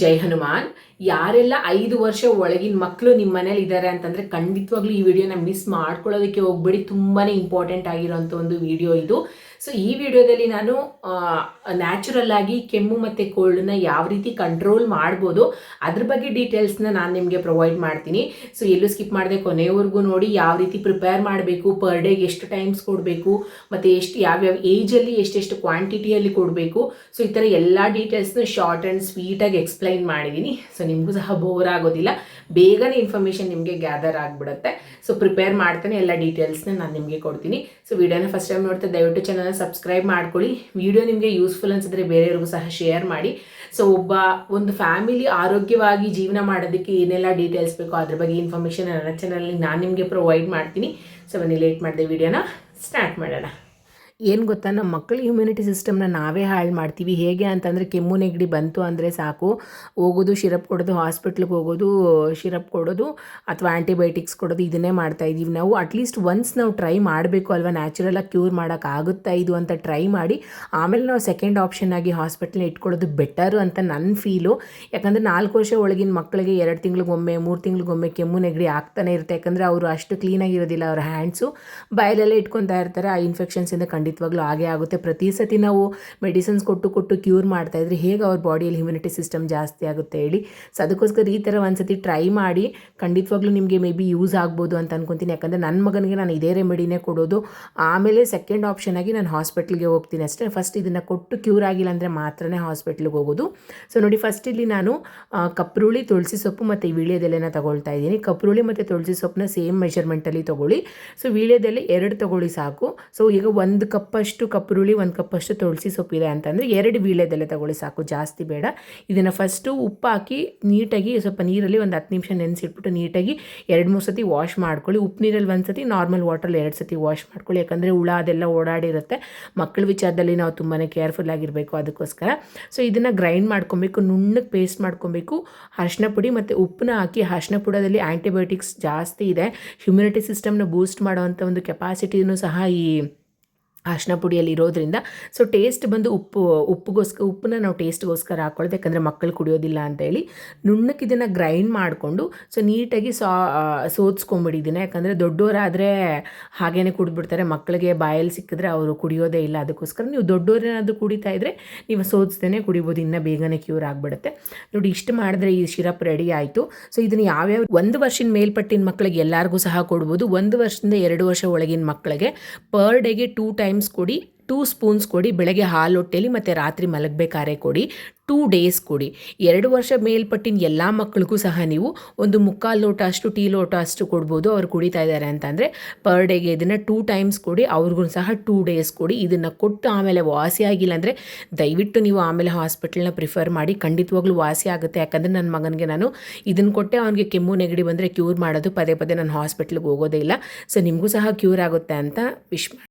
ಜೈ ಹನುಮಾನ್. ಯಾರೆಲ್ಲ 5 ವರ್ಷ ಒಳಗಿನ ಮಕ್ಕಳು ನಿಮ್ಮ ಮನೇಲಿ ಇದ್ದಾರೆ ಅಂತಂದರೆ ಖಂಡಿತವಾಗ್ಲೂ ಈ ವಿಡಿಯೋನ ಮಿಸ್ ಮಾಡ್ಕೊಳ್ಳೋದಕ್ಕೆ ಹೋಗ್ಬೇಡಿ. ತುಂಬಾ ಇಂಪಾರ್ಟೆಂಟ್ ಆಗಿರೋಂಥ ಒಂದು ವಿಡಿಯೋ ಇದು. ಸೊ ಈ ವಿಡಿಯೋದಲ್ಲಿ ನಾನು ನ್ಯಾಚುರಲ್ ಆಗಿ ಕೆಮ್ಮು ಮತ್ತು ಕೋಲ್ಡನ್ನ ಯಾವ ರೀತಿ ಕಂಟ್ರೋಲ್ ಮಾಡ್ಬೋದು ಅದ್ರ ಬಗ್ಗೆ ಡೀಟೇಲ್ಸ್ನ ನಾನು ನಿಮಗೆ ಪ್ರೊವೈಡ್ ಮಾಡ್ತೀನಿ. ಸೊ ಎಲ್ಲೂ ಸ್ಕಿಪ್ ಮಾಡದೆ ಕೊನೆವರೆಗೂ ನೋಡಿ. ಯಾವ ರೀತಿ ಪ್ರಿಪೇರ್ ಮಾಡಬೇಕು, ಪರ್ ಡೇಗೆ ಎಷ್ಟು ಟೈಮ್ಸ್ ಕೊಡಬೇಕು, ಮತ್ತು ಯಾವ್ಯಾವ ಏಜಲ್ಲಿ ಎಷ್ಟೆಷ್ಟು ಕ್ವಾಂಟಿಟಿಯಲ್ಲಿ ಕೊಡಬೇಕು, ಸೊ ಈ ಥರ ಎಲ್ಲ ಡೀಟೇಲ್ಸ್ನ ಶಾರ್ಟ್ ಆ್ಯಂಡ್ ಸ್ವೀಟಾಗಿ ಎಕ್ಸ್ಪ್ಲೈನ್ ಮಾಡಿದ್ದೀನಿ. ಸೊ ನಿಮಗೂ ಸಹ ಬೋರ್ ಆಗೋದಿಲ್ಲ, ಬೇಗನೆ ಇನ್ಫಾರ್ಮೇಷನ್ ನಿಮಗೆ ಗ್ಯಾದರ್ ಆಗಿಬಿಡುತ್ತೆ. ಸೊ ಪ್ರಿಪೇರ್ ಮಾಡ್ತಾನೆ ಎಲ್ಲ ಡೀಟೇಲ್ಸ್ನ ನಾನು ನಿಮಗೆ ಕೊಡ್ತೀನಿ. ಸೊ ವಿಡಿಯೋನ ಫಸ್ಟ್ ಟೈಮ್ ನೋಡ್ತಾ ದಯವಿಟ್ಟು ಚಾನಲ್ನ ಸಬ್ಸ್ಕ್ರೈಬ್ ಮಾಡ್ಕೊಳ್ಳಿ. ವಿಡಿಯೋ ನಿಮಗೆ ಯೂಸ್ಫುಲ್ ಅನ್ಸಿದ್ರೆ ಬೇರೆಯವ್ರಿಗೂ ಸಹ ಶೇರ್ ಮಾಡಿ. ಸೊ ಒಂದು ಫ್ಯಾಮಿಲಿ ಆರೋಗ್ಯವಾಗಿ ಜೀವನ ಮಾಡೋದಕ್ಕೆ ಏನೆಲ್ಲ ಡೀಟೇಲ್ಸ್ ಬೇಕೋ ಅದ್ರ ಬಗ್ಗೆ ಇನ್ಫಾರ್ಮೇಷನ್ ನನ್ನ ಚಾನಲಲ್ಲಿ ನಾನು ನಿಮಗೆ ಪ್ರೊವೈಡ್ ಮಾಡ್ತೀನಿ. ಸೊ ಬನ್ನಿ ಲೇಟ್ ಮಾಡಿದೆ ವಿಡಿಯೋನ ಸ್ಟಾರ್ಟ್ ಮಾಡೋಣ. ಏನು ಗೊತ್ತಾ, ನಮ್ಮ ಮಕ್ಕಳ ಇಮ್ಯುನಿಟಿ ಸಿಸ್ಟಮ್ನ ನಾವೇ ಹಾಳು ಮಾಡ್ತೀವಿ. ಹೇಗೆ ಅಂತಂದರೆ ಕೆಮ್ಮು ನೆಗಡಿ ಬಂತು ಅಂದರೆ ಸಾಕು, ಹೋಗೋದು ಶಿರಪ್ ಕೊಡೋದು, ಹಾಸ್ಪಿಟ್ಲಿಗೆ ಹೋಗೋದು, ಶಿರಪ್ ಕೊಡೋದು ಅಥವಾ ಆ್ಯಂಟಿಬಯೋಟಿಕ್ಸ್ ಕೊಡೋದು, ಇದನ್ನೇ ಮಾಡ್ತಾಯಿದ್ದೀವಿ ನಾವು. ಅಟ್ಲೀಸ್ಟ್ ಒನ್ಸ್ ನಾವು ಟ್ರೈ ಮಾಡಬೇಕು ಅಲ್ವಾ, ನ್ಯಾಚುರಲಾಗಿ ಕ್ಯೂರ್ ಮಾಡೋಕ್ಕಾಗುತ್ತಾ ಇದು ಅಂತ ಟ್ರೈ ಮಾಡಿ ಆಮೇಲೆ ನಾವು ಸೆಕೆಂಡ್ ಆಪ್ಷನ್ ಆಗಿ ಹಾಸ್ಪಿಟ್ಲನ್ನ ಇಟ್ಕೊಳ್ಳೋದು ಬೆಟರು ಅಂತ ನನ್ನ ಫೀಲು. ಯಾಕಂದರೆ 4 ವರ್ಷ ಒಳಗಿನ ಮಕ್ಕಳಿಗೆ 2 ತಿಂಗಳಿಗೊಮ್ಮೆ 3 ತಿಂಗಳಿಗೊಮ್ಮೆ ಕೆಮ್ಮು ನೆಗಡಿ ಆಗ್ತಾನೆ ಇರುತ್ತೆ. ಯಾಕಂದರೆ ಅವರು ಅಷ್ಟು ಕ್ಲೀನಾಗಿರೋದಿಲ್ಲ, ಅವರ ಹ್ಯಾಂಡ್ಸು ಬಾಯಲ್ಲೆಲ್ಲ ಇಟ್ಕೊತಾ ಇರ್ತಾರೆ. ಆ ಇನ್ಫೆಕ್ಷನ್ಸಿಂದ ಖಂಡಿತವಾಗ್ಲೂ ಆಗೇ ಆಗುತ್ತೆ. ಪ್ರತಿ ಸತಿ ನಾವು ಮೆಡಿಸಿನ್ಸ್ ಕೊಟ್ಟು ಕ್ಯೂರ್ ಮಾಡ್ತಾಯಿದ್ರೆ ಹೇಗೆ ಅವ್ರ ಬಾಡಿಯಲ್ಲಿ ಇಮ್ಯುನಿಟಿ ಸಿಸ್ಟಮ್ ಜಾಸ್ತಿ ಆಗುತ್ತೆ ಹೇಳಿ. ಸೊ ಅದಕ್ಕೋಸ್ಕರ ಈ ಥರ ಒಂದ್ಸತಿ ಟ್ರೈ ಮಾಡಿ, ಖಂಡಿತವಾಗ್ಲೂ ನಿಮಗೆ ಮೇ ಬಿ ಯೂಸ್ ಆಗ್ಬೋದು ಅಂತ ಅನ್ಕೊತೀನಿ. ಯಾಕಂದರೆ ನನ್ನ ಮಗನಿಗೆ ನಾನು ಇದೇ ರೆಮಿಡಿನೇ ಕೊಡೋದು. ಆಮೇಲೆ ಸೆಕೆಂಡ್ ಆಪ್ಷನ್ ಆಗಿ ನಾನು ಹಾಸ್ಪಿಟ್ಲಿಗೆ ಹೋಗ್ತೀನಿ ಅಷ್ಟೇ. ಫಸ್ಟ್ ಇದನ್ನು ಕೊಟ್ಟು ಕ್ಯೂರ್ ಆಗಿಲ್ಲ ಅಂದರೆ ಮಾತ್ರನೇ ಹಾಸ್ಪಿಟ್ಲಿಗೆ ಹೋಗೋದು. ಸೊ ನೋಡಿ, ಫಸ್ಟ್ ಇಲ್ಲಿ ನಾನು ಕಪ್ರುಳಿ, ತುಳಸಿ ಸೊಪ್ಪು ಮತ್ತು ವೀಳ್ಯದೆಲೆನ ತಗೊಳ್ತಾ ಇದ್ದೀನಿ. ಕಪ್ರುಳಿ ಮತ್ತು ತುಳಸಿ ಸೊಪ್ಪನ್ನ ಸೇಮ್ ಮೆಷರ್ಮೆಂಟಲ್ಲಿ ತೊಗೊಳ್ಳಿ. ಸೊ ವೀಳ್ಯದೆಲೆ 2 ತೊಗೊಳ್ಳಿ ಸಾಕು. ಸೊ ಈಗ 1 ಕಪ್ಪಷ್ಟು ಕಪ್ರುಳಿ, 1 ಕಪ್ಪಷ್ಟು ತುಳಸಿ ಸೊಪ್ಪಿದೆ ಅಂತಂದರೆ 2 ವೀಳ್ಯದೆಲೆ ತಗೊಳ್ಳಿ ಸಾಕು, ಜಾಸ್ತಿ ಬೇಡ. ಇದನ್ನು ಫಸ್ಟು ಉಪ್ಪು ಹಾಕಿ ನೀಟಾಗಿ ಸ್ವಲ್ಪ ನೀರಲ್ಲಿ ಒಂದು 10 ನಿಮಿಷ ನೆನೆಸಿಟ್ಬಿಟ್ಟು ನೀಟಾಗಿ 2-3 ಸತಿ ವಾಶ್ ಮಾಡ್ಕೊಳ್ಳಿ. ಉಪ್ಪು ನೀರಲ್ಲಿ 1 ಸತಿ, ನಾರ್ಮಲ್ ವಾಟ್ರಲ್ಲಿ 2 ಸತಿ ವಾಶ್ ಮಾಡ್ಕೊಳ್ಳಿ. ಯಾಕಂದರೆ ಹುಳ ಅದೆಲ್ಲ ಓಡಾಡಿರುತ್ತೆ. ಮಕ್ಕಳ ವಿಚಾರದಲ್ಲಿ ನಾವು ತುಂಬಾ ಕೇರ್ಫುಲ್ ಆಗಿರಬೇಕು, ಅದಕ್ಕೋಸ್ಕರ. ಸೊ ಇದನ್ನು ಗ್ರೈಂಡ್ ಮಾಡ್ಕೊಬೇಕು, ನುಣ್ಣಗೆ ಪೇಸ್ಟ್ ಮಾಡ್ಕೊಬೇಕು. ಅರಿಶಿನ ಪುಡಿ ಮತ್ತು ಉಪ್ಪನ್ನ ಹಾಕಿ, ಅರಿಶಿನ ಪುಡದಲ್ಲಿ ಆ್ಯಂಟಿಬಯೋಟಿಕ್ಸ್ ಜಾಸ್ತಿ ಇದೆ. ಇಮ್ಯುನಿಟಿ ಸಿಸ್ಟಮ್ನ ಬೂಸ್ಟ್ ಮಾಡೋವಂಥ ಒಂದು ಕೆಪಾಸಿಟಿನೂ ಸಹ ಈ ಅರಿಶಿನ ಪುಡಿಯಲ್ಲಿ ಇರೋದ್ರಿಂದ. ಸೊ ಟೇಸ್ಟ್ ಬಂದು ಉಪ್ಪನ್ನ ನಾವು ಟೇಸ್ಟ್ಗೋಸ್ಕರ ಹಾಕ್ಕೊಳ್ಳೋದು, ಯಾಕಂದರೆ ಮಕ್ಕಳು ಕುಡಿಯೋದಿಲ್ಲ ಅಂತೇಳಿ. ನುಣ್ಣಕ್ಕೆ ಇದನ್ನು ಗ್ರೈಂಡ್ ಮಾಡಿಕೊಂಡು ಸೊ ನೀಟಾಗಿ ಸೋದಿಸ್ಕೊಂಬಿಡಿ ಇದನ್ನು. ಯಾಕಂದರೆ ದೊಡ್ಡವರಾದರೆ ಹಾಗೇ ಕುಡಿದ್ಬಿಡ್ತಾರೆ, ಮಕ್ಕಳಿಗೆ ಬಾಯಲ್ಲಿ ಸಿಕ್ಕಿದ್ರೆ ಅವರು ಕುಡಿಯೋದೇ ಇಲ್ಲ. ಅದಕ್ಕೋಸ್ಕರ ನೀವು ದೊಡ್ಡವರೇನಾದರೂ ಕುಡಿತಾ ಇದ್ದರೆ ನೀವು ಸೋದಿಸ್ದೇ ಕುಡಿಬೋದು, ಇನ್ನೂ ಬೇಗನೆ ಕ್ಯೂರ್ ಆಗಿಬಿಡುತ್ತೆ. ನೋಡಿ, ಇಷ್ಟು ಮಾಡಿದ್ರೆ ಈ ಶಿರಪ್ ರೆಡಿ ಆಯಿತು. ಸೊ ಇದನ್ನು ಯಾವ್ಯಾವ 1 ವರ್ಷದ ಮೇಲ್ಪಟ್ಟಿನ ಮಕ್ಕಳಿಗೆ ಎಲ್ಲರಿಗೂ ಸಹ ಕೊಡ್ಬೋದು. 1 ವರ್ಷದಿಂದ 2 ವರ್ಷ ಒಳಗಿನ ಮಕ್ಕಳಿಗೆ ಪರ್ ಡೇಗೆ 2 ಟೈಮ್ಸ್ ಕೊಡಿ, 2 ಸ್ಪೂನ್ಸ್ ಕೊಡಿ. ಬೆಳಗ್ಗೆ ಹಾಲು ಹೊಟ್ಟೆಲಿ ಮತ್ತು ರಾತ್ರಿ ಮಲಗಬೇಕಾದ್ರೆ ಕೊಡಿ. 2 ಡೇಸ್ ಕೊಡಿ. 2 ವರ್ಷ ಮೇಲ್ಪಟ್ಟಿನ ಎಲ್ಲ ಮಕ್ಕಳಿಗೂ ಸಹ ನೀವು ಒಂದು 3/4 ಲೋಟ ಅಷ್ಟು, ಟೀ ಲೋಟ ಅಷ್ಟು ಕೊಡ್ಬೋದು. ಅವ್ರು ಕುಡಿತಾ ಇದ್ದಾರೆ ಅಂತಂದರೆ ಪರ್ ಡೇಗೆ ಇದನ್ನು 2 ಟೈಮ್ಸ್ ಕೊಡಿ. ಅವ್ರಿಗೂ ಸಹ 2 ಡೇಸ್ ಕೊಡಿ. ಇದನ್ನು ಕೊಟ್ಟು ಆಮೇಲೆ ವಾಸಿ ಆಗಿಲ್ಲ ಅಂದರೆ ದಯವಿಟ್ಟು ನೀವು ಆಮೇಲೆ ಹಾಸ್ಪಿಟಲ್ನ ಪ್ರಿಫರ್ ಮಾಡಿ, ಖಂಡಿತವಾಗ್ಲೂ ವಾಸಿ ಆಗುತ್ತೆ. ಯಾಕಂದರೆ ನನ್ನ ಮಗನಿಗೆ ನಾನು ಇದನ್ನು ಕೊಟ್ಟೆ, ಅವನಿಗೆ ಕೆಮ್ಮು ನೆಗಡಿ ಬಂದರೆ ಕ್ಯೂರ್ ಮಾಡೋದು. ಪದೇ ನಾನು ಹಾಸ್ಪಿಟ್ಲಿಗೆ ಹೋಗೋದೇ ಇಲ್ಲ. ಸೊ ನಿಮಗೂ ಸಹ ಕ್ಯೂರ್ ಆಗುತ್ತೆ ಅಂತ ವಿಶ್ ಮಾಡಿ.